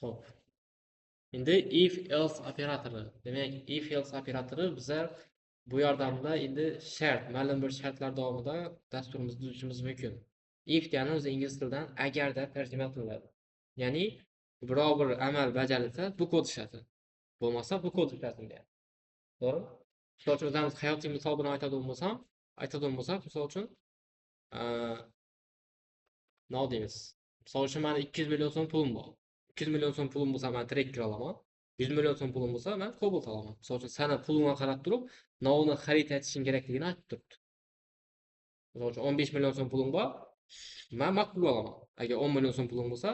Xo'p. Endi if else operatori. Demak, if else operatori bizlar bu yordamida endi shart, ma'lum bir shartlar davomida dasturimizni tuzishimiz mumkin. If degani o'zi ingliz tilidan agar deb tarjima qilinadi. Ya'ni biror bir amal bajarilsa, bu kod ishlasin. Bo'lmasa, bu kod ishlasin deyapti. To'g'rimi? Misol uchun o'zimiz hayotiy misol bilan aytadigan bo'lsak, misol uchun nima deymiz? Misol uchun meni 200 million so'm pulim bor. 200 million so'm pulim bo'lsa, men trekker olaman. 100 million so'm pulim bo'lsa, men Cobalt olaman. Misol uchun seni pulingga qarab turib, navni xarid etishing kerakligini aytib turibdi. Misol uchun 15 million so'm pulim bor, men MacBook olaman. Agar 10 million so'm pulim bo'lsa,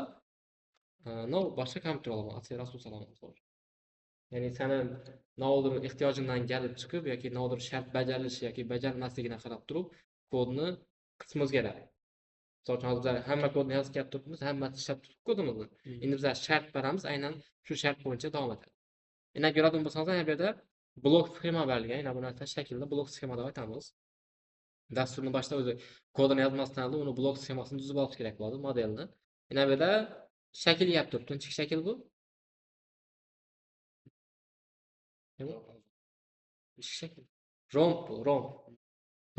boshqa kompyuter olaman, Acer Asus olaman misol uchun. Ya'ni seni navodir ehtiyojingdan kelib chiqib yoki navodir shart bajarilishi yoki bajarilmasligini qarab turib, kodni qismimiz kerak. Misol uchun hozir hamma kodni yozib kelib turibmiz, hammasi ishlab turib kodimizni. Endi bizlar shart beramiz, aynan shu shart bo'yicha davom etadi. Endi ko'radigan bo'lsangiz, bu yerda blok sxema berilgan. Yana bu narsa shaklda blok sxema deb aytamiz. Dasturning boshida o'zi kodini yozmasdan oldin uni blok sxemasini tuzib olish kerak bo'ladi, modelni. Yana bu yerda shakl yap turibdi. Tinchik shakl bu. Shakl. Romb bu, romb.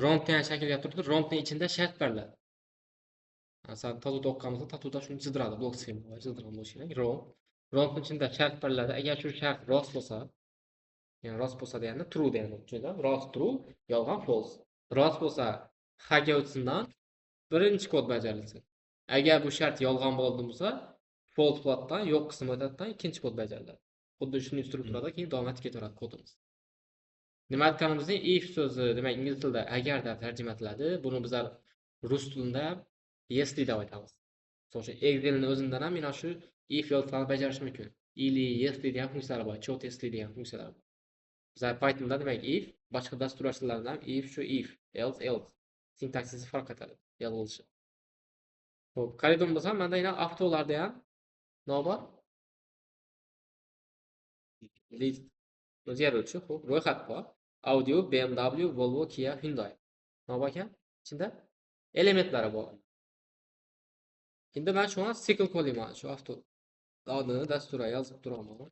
Romb degan shakl yap turibdi. Rombning ichida shart beriladi. Sen tatuda o'qiganimizda tatuda shuni chizdiradi, blok sxema chizdirgan bo'lishi kerak. Rombning ichida shart beriladi. Agar shu shart rost bo'lsa, ya'ni rost bo'lsa deganda true degani tushundingizmi? Rost true, yolg'on false. Rost bo'lsa haga o'tsindan birinchi kod bajarilsin. Agar bu shart yolg'on bo'lsa, false platdan yo'q qismi o'tadidan ikkinchi kod bajariladi. Xuddi shunday strukturada keyin davom etib ketaveradi kodimiz. Nima aytganimizda if so'zi demak ingliz tilida agar deb tarjima etiladi. Buni bizlar rus tilida yes deb aytamiz. So'sha Excel'ning o'zidan ham mana shu if yozuvni bajarish mumkin. Ili yes degan funksiyalar bor, chot yes degan funksiyalar bor. Bizlar Pythonda demak if, boshqa dasturlar tillarida ham if, else sintaksisi farq etadi, yozilishi. Xo'p, qaraydigan bo'lsam, menda yana avtolarda ham nima bor? List o'zgaruvchi, xo'p, ro'yxat bor. Audio, BMW, Volvo, Kia, Hyundai. Nima bor ekan? Ichida elementlari bor. Endi men shu an sikl qo'yman, shu avto adini dasturga yozib turaman.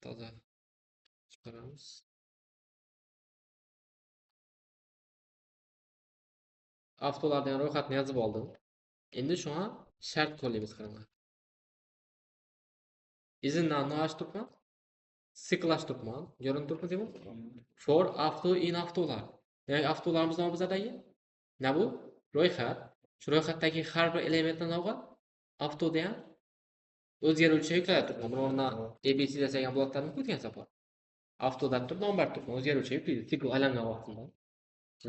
Toza chiqaramiz. Avtolardan ro'yxatni yozib oldim. Endi shu an shart qo'yamiz qaraman. Izindan no'ash turibman. Siklash turibman. Ko'rinib turibmi? For auto in avtolar. Demak, avtolarimiz nima bizadagi? Nima bu? Ro'yxat. Shu ro'yxatdagi har bir elementni nima? Avtoda ham o'zgaruvchi yuklayib turibman. Buni o'rniga ABC degan bloklarni qo'ygan safar. Avtoda turib nom berib turibman. O'zgaruvchi yuklaydi. Sikl aylangan vaqtida.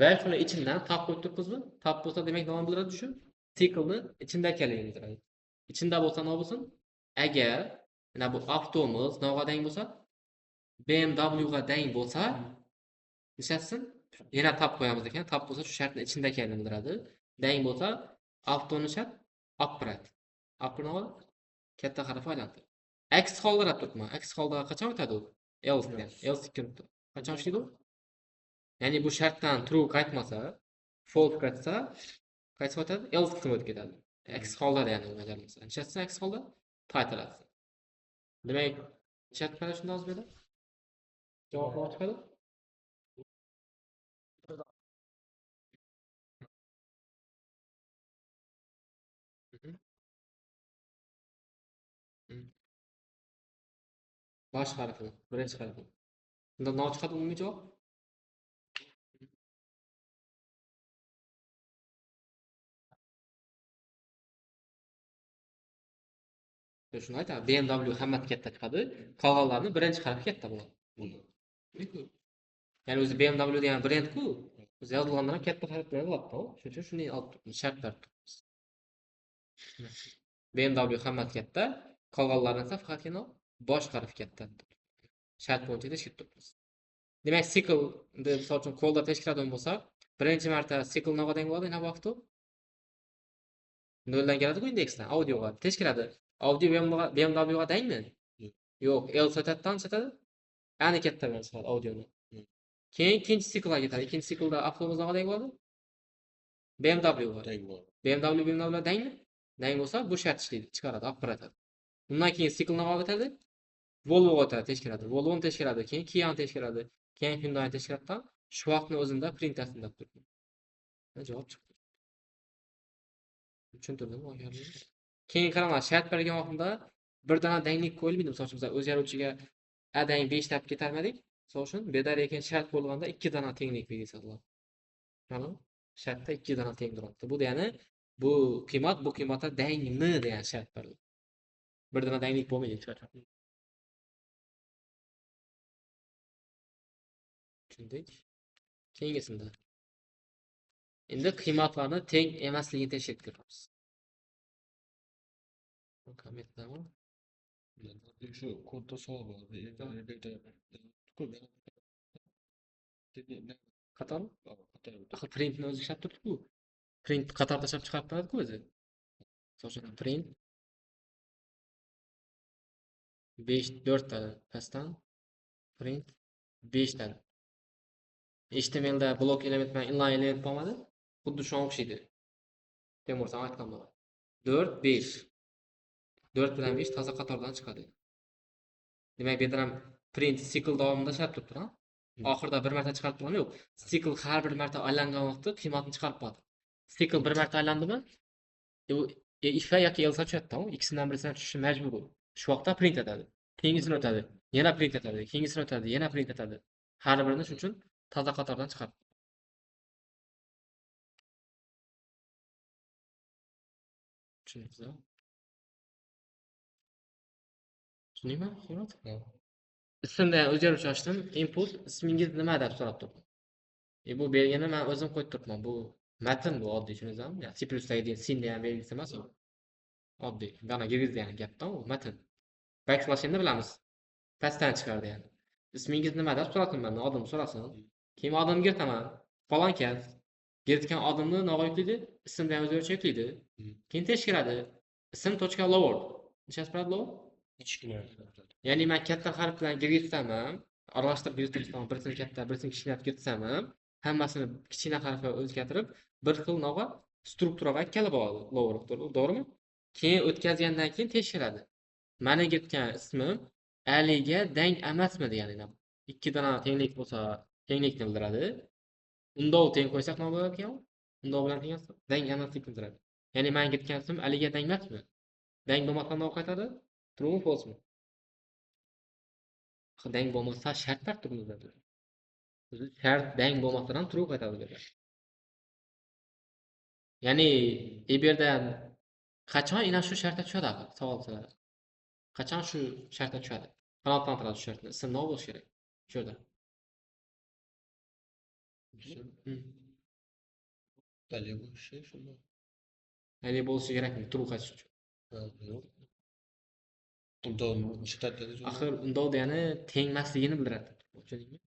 Va shuni ichidan tab qo'yib turibmizmi? Tab bo'lsa demak nima biladi shu? Siklni ichida ekanligini biladi. Ichida bo'lsa nima bo'lsin? Agar mana bu avtomiz nima deng bo'lsa, BMW ga deng bo'lsa, nishlatsin? Yana tab qo'yamiz ekan. Tab bo'lsa shu shartning ichida ekanligini bildiradi. Deng bo'lsa, avtoni shart operate. Operate katta harf aylantirib. X holda turibman. X holda qachon o'tadi u? Else degan. Else kiribdi. Qachon ishlaydi u? Ya'ni bu shartdan true qaytmasa, false qaytsa, qaytib o'tadi, else qismi o'tib ketadi. X holda ya'ni bajarilmasa. Nechasi X holda? Qaytaradi. Demak, chat mana shunday yozib beradi. Javob chiqadi. Bosh harfi, birinchi harfi. Unda no chiqadi umumiy javob. Shuni aytaman, BMW hammasi katta chiqadi, qolganlarni birinchi harfi katta bo'ladi. Ya'ni o'zi BMW degan brend-ku, biz yozilgandan katta harf bilan yoziladi. Shuning uchun shuni olib shartlar turibmiz. BMW hammasi katta, qolganlarni esa faqatgina bosh harfi katta. Shart bo'yicha tekshirib turibmiz. Demak, sikl deb misol uchun kodda tekshiradigan bo'lsak, birinchi marta sikl nima deng bo'ladi, nima vaqti? 0 dan keladi-ku indeksdan, audioga tekshiradi. Audio BMW ga dengmi? Yo'q, else o'tadidan o'tadi. Ani katta bilan chiqadi audioni. Keyin ikkinchi siklga ketadi. Ikkinchi siklda avtomobil nima deng bo'ladi? BMW ga deng bo'ladi. BMW dengmi? Dang bo'lsa, bu shart ishlaydi, chiqaradi, olib kiritadi. Undan keyin siklni olib o'tadi, Volvoga o'tadi, tekshiradi. Volvoni tekshiradi, keyin Kia'ni tekshiradi, keyin Hyundai'ni tekshiradi. Shu vaqtni o'zida printasini deb turdi. Javob chiqdi. Tushuntirdimmi oxirgi? Keyin qaranglar, shart bergan vaqtida bir dona danglik qo'yilmaydi. Misol uchun biz o'zgaruvchiga a dang 5 deb ketarmadik. Misol uchun bu yerda lekin shart bo'lganda 2 dona tenglik belgilanadi. Ma'lum? Shartda 2 dona teng turadi. Bu degani bu qiymatda dangni degan shart beriladi. Bir dona danglik bo'lmaydi hech qachon. Tushundik? Keyingisida. Endi qiymatlarni teng emasligini tekshirib ko'ramiz. Kommentlarmi? Shu kodda savol bor. Qator? Axir printni o'zi ishlab turibdi-ku. Print qator tashlab chiqarib turadi-ku o'zi. Misol uchun print 4 ta pastdan print 5 ta. HTMLda blok element bilan inline element bo'lmadi. Xuddi shunga o'xshaydi. Temur san aytgan bo'lar. 4 5. 4 bilan 5 toza qatordan chiqadi. Demak, bu yerda ham print sikl davomida ishlab turibdi, ha? Oxirida bir marta chiqarib turgani yo'q. Sikl har bir marta aylangan vaqtda qiymatni chiqarib qo'yadi. Sikl bir marta aylandimi? Bu if yoki else tushadi-da, ikkisidan birisidan tushishi majbur u. Shu vaqtda print etadi. Keyingisini o'tadi, yana print etadi, keyingisini o'tadi, yana print etadi. Har birini shuning uchun toza qatordan chiqarib. Tushundingizmi? Tushundingmi? Hurmat. Ismdan o'zgaruvchi ochdim. Input ismingiz nima deb so'rab turibdi. Bu belgini men o'zim qo'yib turibman. Bu matn, bu oddiy tushundingizmi? Yani C++dagi sin degan belgisi emas u. Oddiy. Bana girgizdi yani gapdan u matn. Backslash'ni bilamiz. Pastdan chiqardi yani. Ismingiz nima deb so'radim mendan, odim so'rasin. Keyin odimga kiritaman. Falon kas. Kiritgan odimni nog'a yuklaydi, ism bilan o'zgaruvchi yuklaydi. Keyin tekshiradi. Ism.lower. Nechasi bo'ladi lower? Ya'ni men katta harf bilan girgizsam ham, aralashtirib girgizsam, birisini katta, birisini kichkina girgizsam ham, hammasini kichkina harfga o'zgartirib, bir xil nog'a strukturaga ikkala bo'ladi, lower, to'g'rimi? Keyin o'tkazgandan keyin tekshiradi. Meni girtgan ismim aliga dang emasmi degani. Ikki dona tenglik bo'lsa, tenglikni bildiradi. Undov teng qo'ysak nima bo'lar ekan? Undov bilan teng emas, dang emaslikni bildiradi. Ya'ni men girtgan ism aliga dang emasmi? Dang bo'lmasa nima qaytadi? True mi, false mi? Dang bo'lmasa shart bor turibdi. Shart dang bo'lmasdan true qaytadi dedi. Ya'ni bu yerda qachon ina shu shartga tushadi axir? Savol sizlar. Qachon shu shartga tushadi? Qanotdan turadi shu shartni. Ism nima bo'lishi kerak? Shu yerda. Dalil bo'lishi shunday. Ya'ni bo'lishi kerakmi? True qaytish uchun. Undovni shtatda Axir undov degani tengmasligini bildiradi. Tushundingmi?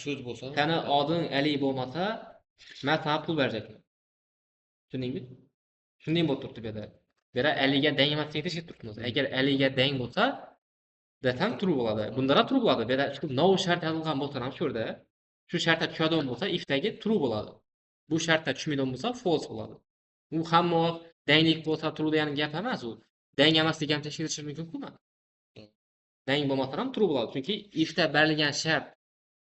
so'z bo'lsa, Tani oding ali bo'lmasa, men sana pul berajakman. Tushundingmi? Shunday bo'lib turibdi bu yerda. Bu yerda aliga dang emasligini tekshirib turibmiz. Agar aliga dang bo'lsa, desam true bo'ladi. Bunda ham true bo'ladi. Bu yerda no shart yozilgan bo'lsa ham shu yerda shu shartda tushadigan bo'lsa, ifdagi true bo'ladi. Bu shartda tushmaydigan bo'lsa, false bo'ladi. U hamma vaqt danglik bo'lsa true degan gap emas u. Dang emasligini ham tekshirish mumkin-ku. Dang bo'lmasa ham true bo'ladi. Chunki ifda berilgan shart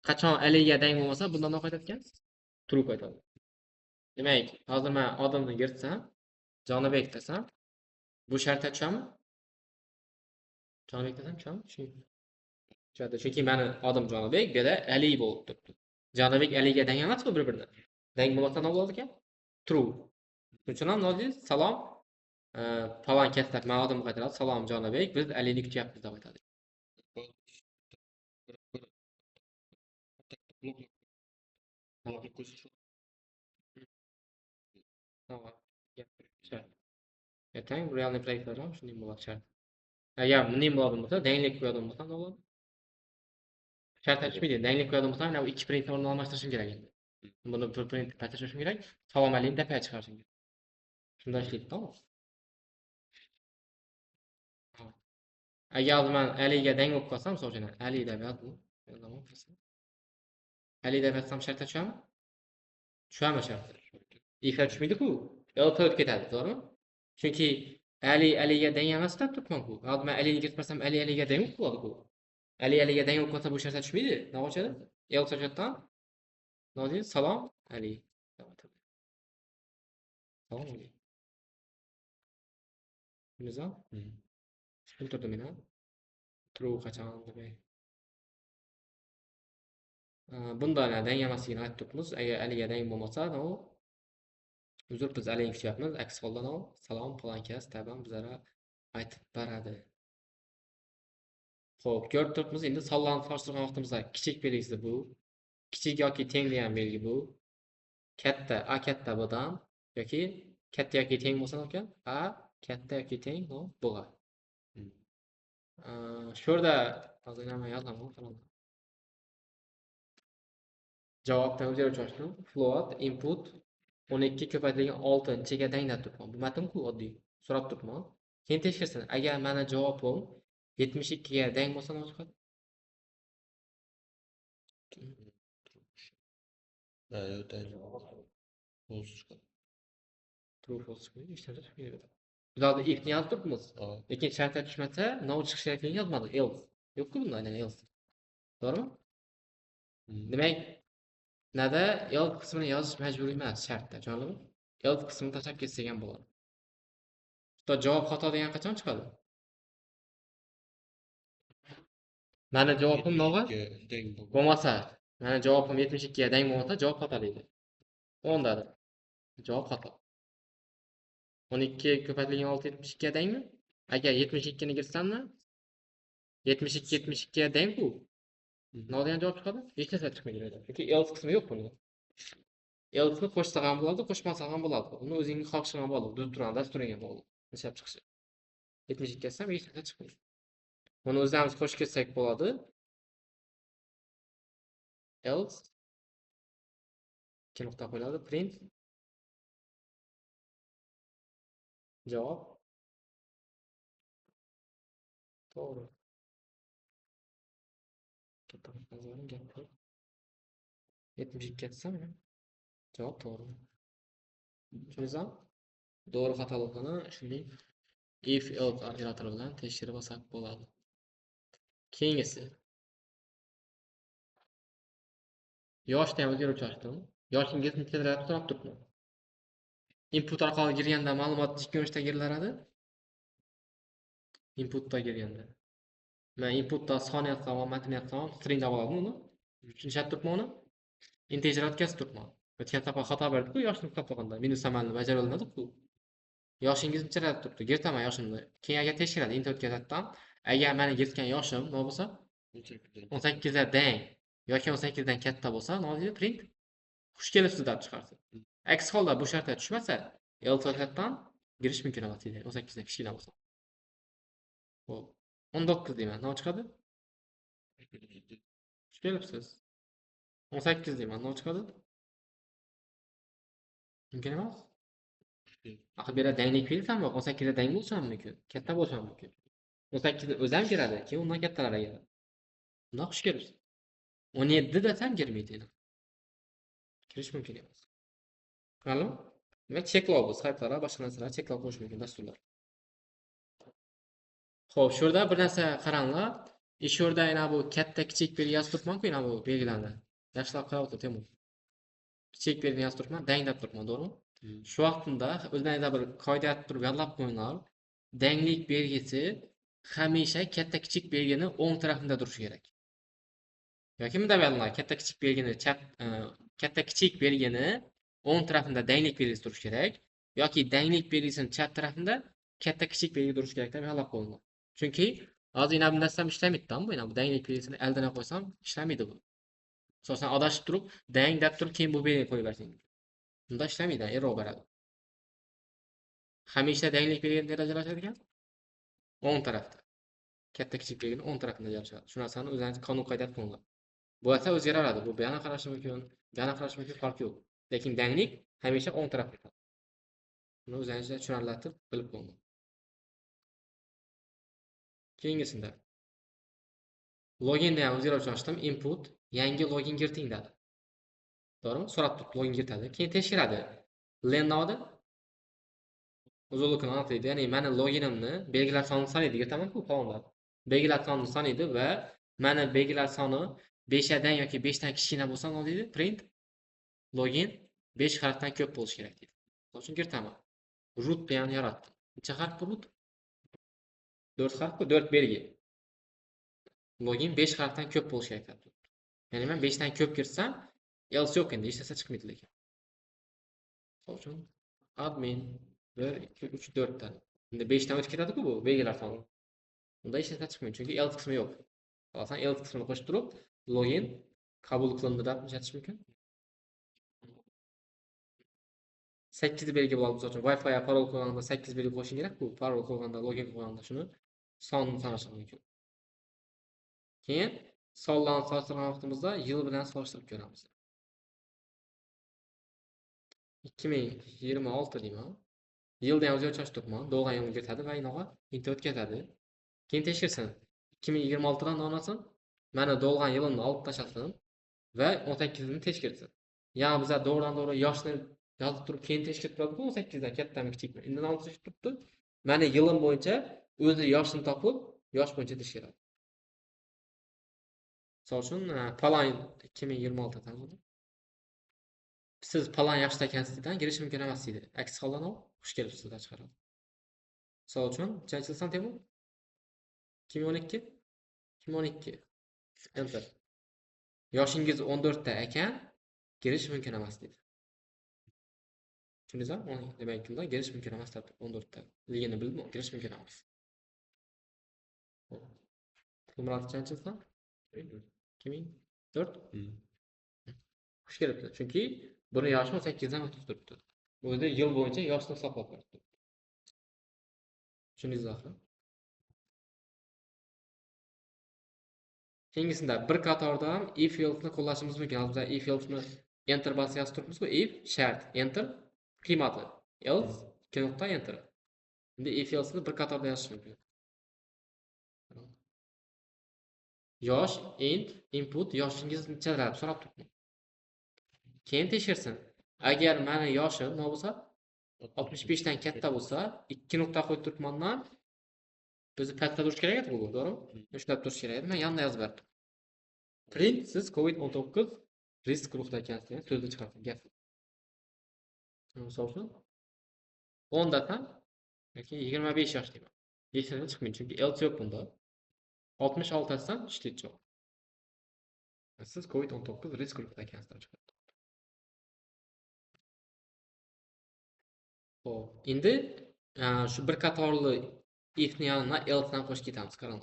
qachon aliga dang bo'lmasa, bundan nima qaytadi ekan? True qaytadi. Demak, hozir men odimni kiritsam, Jonibek desam, bu shartga tushami? Jonibek desam tushami? Tushadi. Chunki meni odim Jonibek, bu yerda Ali bo'lib turibdi. Jonibek Aliga dang emasmi bir-biridan? Dang bo'lmasa nima bo'ladi ekan? True. Shuning uchun ham nodingiz salom, falon kastab men odimni qaytaradi. Salom Jonibek, biz Alini kutyapmiz deb aytadi. Ertang realniy proyektlar ham shunday bo'ladi shart. Agar bunday bo'ladigan bo'lsa, danglik qo'yadigan bo'lsa nima bo'ladi? Shart aytishmaydi. Danglik qo'yadigan bo'lsa, mana bu ikki printni o'rnini almashtirishim kerak endi. Buni bir print pastlashim kerak. Salom alaykum deb chiqarishim kerak. Shunday ishlaydi-da. Agar men Aliga dang bo'lib qolsam, misol uchun Ali deb yozdim. Ali deb yozsam shartga tushami? Tushami shart? Ifga tushmaydi-ku. else o'tib ketadi, to'g'rimi? Chunki Ali Aliga teng emas deb turibman-ku. Hozir men Alini kiritmasam Ali Aliga teng bo'ladi-ku. Ali Aliga teng bo'lib qolsa bu shartga tushmaydi. Nima bo'ladi? Else o'tgan nima deydi? Salom Ali. Salom Ali. Nizam? Tushuntirdim men. True qachon demak. Bunda teng emasligini aytib turibmiz. Agar Aliga teng bo'lmasa, no uzr, biz Alini kutyapmiz. Aks holda no salom falonkas taban bizlara aytib beradi. Xo'p, ko'rib turibmiz. Endi sonlarni solishtirgan vaqtimizda kichik belgisi bu. Kichik yoki teng degan belgi bu. Katta a katta bdan yoki katta yoki teng bo'lsa ekan a katta yoki teng no bug'a. Shu yerda hozir nima yozaman, qarang. Javobdan o'zgaruvchi ochdim. Float input 12 ko'paytirilgan 6 ichiga teng deb turibman. Bu matn-ku oddiy. So'rab turibman. Keyin tekshirsin. Agar meni javobim 72 ga teng bo'lsa nima chiqadi? True false chiqadi. Hech narsa chiqmaydi. Biz hozir ifni yozib turibmiz. Lekin shartga tushmasa, no chiqish kerakligini yozmadik. Else. Yo'q-ku bunda aynan else. To'g'rimi? Demak, nada else qismini yozish majburiy emas shartda, tushundingmi? Else qismini tashlab ketsak ham bo'ladi. Hatto javob xato degan qachon chiqadi? Mana javobim nog'a bo'lmasa, mana javobim 72 ga teng bo'lmasa, javob xato deydi. 10 dedi. Javob xato. 12 ko'paytirilgan 6 72 ga tengmi? Agar 72 ni kirsammi? 72 72 ga teng-ku. Nima degan javob chiqadi? Hech narsa chiqmaydi. Chunki else qismi yo'q bunda. Else ni qo'shsa ham bo'ladi, qo'shmasa ham bo'ladi. Uni o'zingning xohishing ham bo'ladi. Dasturdan dasturingga bog'liq. Ishlab chiqishi. 72 ga hech narsa chiqmaydi. Buni o'zimiz qo'shib ketsak bo'ladi. Else ikki nuqta qo'yiladi. Print javob to'g'ri. Katta nazarim gap. 72 ga desam, javob to'g'ri. Tushundingizmi? To'g'ri xatoligini shunday if else operatori bilan tekshirib olsak bo'ladi. Keyingisi. Yoshni ham o'zgaruvchi ochdim. Yoshingiz nechadir so'rab turibman. Input orqali kirganda ma'lumot ikki ko'rinishda beriladi. Inputda kirganda. Men inputda soni yozsam, matn yozsam, string deb olaman uni. Tushunchab turibman uni. Integer o'tkazib turibman. O'tgan safar xato berdi-ku, yoshni hisoblaganda. Minus amalni bajara olmadi-ku. Yoshingiz nechadir turibdi. Girtaman yoshimni. Keyin agar tekshiradi, int o'tkazatdim. Agar meni girtgan yoshim nima bo'lsa, 18 ga teng yoki 18 dan katta bo'lsa, nima deydi? Print xush kelibsiz deb chiqarsin. Aks holda bu shartga tushmasa, else o'tkazatdan girish mumkin emas deydi. 18 dan kichkina bo'lsa. Xo'p. 19 deyman. Nima chiqadi? Xush kelibsiz. 18 deyman. Nima chiqadi? Mumkin emas. Axir bu yerda tenglik bersam, 18 da teng bo'lsa ham mumkin, katta bo'lsa ham mumkin. 18 ni o'zi ham kiradi, keyin undan kattalari kiradi. Bunda xush kelibsiz. 17 desam kirmaydi. Kirish mumkin emas. Ma'lum? Demak, cheklov bu saytlarga boshqa narsalar cheklov qo'yish mumkin dasturlar. Xo'p, shu yerda bir narsa qaranglar. Shu yerda yana bu katta kichik belgi yozib turibman-ku, yana bu belgilarni. Yaxshilab qarab o'tir, Temur. Kichik belgini yozib turibman, teng deb turibman, to'g'rimi? Shu vaqtimda o'zingizda bir qoida aytib turib yodlab qo'yinglar. Tenglik belgisi hamisha katta kichik belgini o'ng tarafida turishi kerak. Yoki bunda berilgan katta kichik belgini katta kichik belgini o'ng tarafida tenglik belgisi turishi kerak yoki tenglik belgisini chap tarafida katta kichik belgi turishi kerak deb yodlab qo'yinglar. Chunki hozir yana bundan ham ishlamaydi-da, bu yana bu tenglik belgisini eldan qo'ysam ishlamaydi bu. Asosan adashib turib, teng deb turib keyin bu belgini qo'yib bersang. Bunda ishlamaydi, error beradi. Hamisha tenglik belgini nerada joylashadi ekan? O'ng tarafda. Katta kichik belgini o'ng tarafida joylashadi. Shu narsani o'zingiz qonun qoida qilinglar. Bu esa o'zgaradi. Bu yana qarash mumkin, yana qarash mumkin, farq yo'q. Lekin tenglik hamisha o'ng tarafda turadi. Buni o'zingizga tushunarlatib bilib qo'ying. Keyingisida loginni ham o'zgaruvchi ochdim. Input yangi login kiriting dedi. To'g'rimi? So'rab turibdi, login kiritadi. Keyin tekshiradi. Len nodi? uzunligini aniqlaydi. Ya'ni meni loginimni belgilar sonini sanaydi, yetaman-ku kolonlar. Belgilar sonini sanaydi va meni belgilar soni 5 dan yoki 5 dan kichkina bo'lsa nima deydi? Print login 5 harfdan ko'p bo'lishi kerak deydi. Misol uchun kiritaman. Root bilan yaratdim. Necha harf bu root? 4 harf-ku, 4 belgi. Login 5 harfdan ko'p bo'lishi kerak deyapti. Ya'ni men 5 dan ko'p kirsam, else yo'q endi, hech narsa chiqmaydi lekin. Misol uchun admin 1 2 3 4 dan. Endi 5 dan o'tib ketadi-ku bu belgilar soni. Unda hech narsa chiqmaydi, chunki else qismi yo'q. Xohlasan else qismini qo'shib turib, login qabul qilindi deb ko'rsatish mumkin. 8 belgi bo'ladi, misol uchun Wi-Fi ga parol qo'yganda 8 belgi qo'shing kerak-ku, parol qo'yganda, login qo'yganda shuni sonini sanash mumkin. Keyin sonlarni solishtirgan vaqtimizda yil bilan solishtirib ko'ramiz. 2026 deyman. Yilni ham o'zgartirish turibman. Doğan yilni kiritadi va inoqqa int o'tkazadi. Keyin tekshirsin. 2026 dan olmasin. Mana doğan yilini olib tashlasin va 18 ni tekshirsin. Ya'ni biz to'g'ridan-to'g'ri yoshni yozib turib keyin tekshirib turadi-ku 18 dan kattami kichikmi. Endi nima tekshirib turibdi? Mana yilim bo'yicha o'zi yoshini topib, yosh bo'yicha tekshiradi. Misol uchun palon 2026 dan siz palon yoshda ekansiz-dan girish mumkin emas deydi. Aks holda xush kelibsiz deb chiqaradi. Misol uchun chanchilsan Temur 2012 2012 enter. Yoshingiz 14 da ekan, girish mumkin emas deydi. Tushundingizmi? Demak, bunda girish mumkin emas deb 14 da. Ligini bilib, girish mumkin emas. Temur chanchilsan 2004 xush kelibdi. Chunki buni yoshi 18 dan o'tib turibdi. O'zi yil bo'yicha yoshni hisoblab turibdi. Tushundingizmi axir? Keyingisida bir qatorda ham if else ni qo'llashimiz mumkin. Hozir if else ni enter bosib yozib turibmiz-ku, if shart enter qiymati else 2 nuqta enter. Endi if else ni bir qatorda yozish mumkin. Yosh int input yoshingiz nechadir deb so'rab turibman. Keyin tekshirsin. Agar meni yoshim nima bo'lsa 65 dan katta bo'lsa, 2 nuqta qo'yib turibman-dan bizni pastda turish kerak edi bu, to'g'rimi? Ushlab turish kerak edi. Men yanada yozib berdim. Print siz COVID-19 risk guruhida ekansiz degan so'zni chiqardim, gap. Misol uchun 10 dan yoki 25 yosh deyman. Hech narsa chiqmaydi, chunki else yo'q bunda. 66 dan ishlaydi javob. Siz COVID-19 risk guruhida ekansiz deb chiqardim. Xo'p, endi shu bir qatorli if ni yanına else dan qo'shib ketamiz, qarang.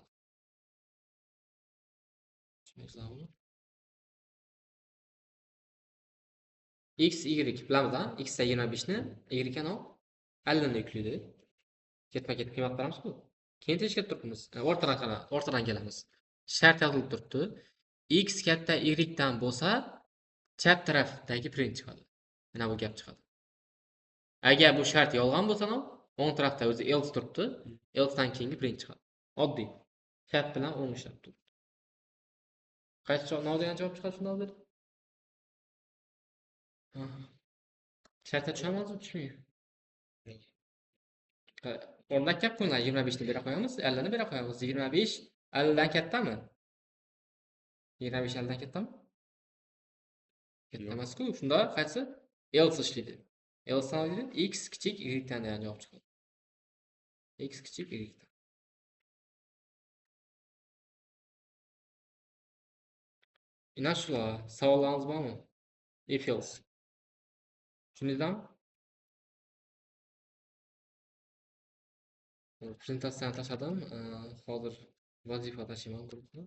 Tushunasizmi? X, Y bilamiz-a? X da 25 ni, Y ga 50 ni yuklaydi. Ketma-ket qiymat beramiz-ku. Keyin tekshirib turibmiz. O'rtadan kelamiz. Shart yozilib turibdi. X katta Y dan bo'lsa, chap tarafdagi print chiqadi. Mana bu gap chiqadi. Agar bu shart yolg'on bo'lsa, o'ng tarafda o'zi else turibdi. Else dan keyingi print chiqadi. Oddiy. Chap bilan o'ng ishlab turibdi. Qaysi degan javob chiqadi shunday deb? Shartga tushamiz, tushmaydi. O'rnak gap qo'yinglar, 25 ni bera qo'yamiz, 50 ni bera qo'yamiz. 25 50 dan kattami? 25 50 dan kattami? Katta emas-ku. Shunda qaysi? Else ishlaydi. Else deydi x kichik y dan degan javob chiqadi. X kichik y dan. Ina shular. Savollaringiz bormi? If else. Tushundingizmi? Prezentatsiyani tashladim. Hozir vazifa tashlayman grupni.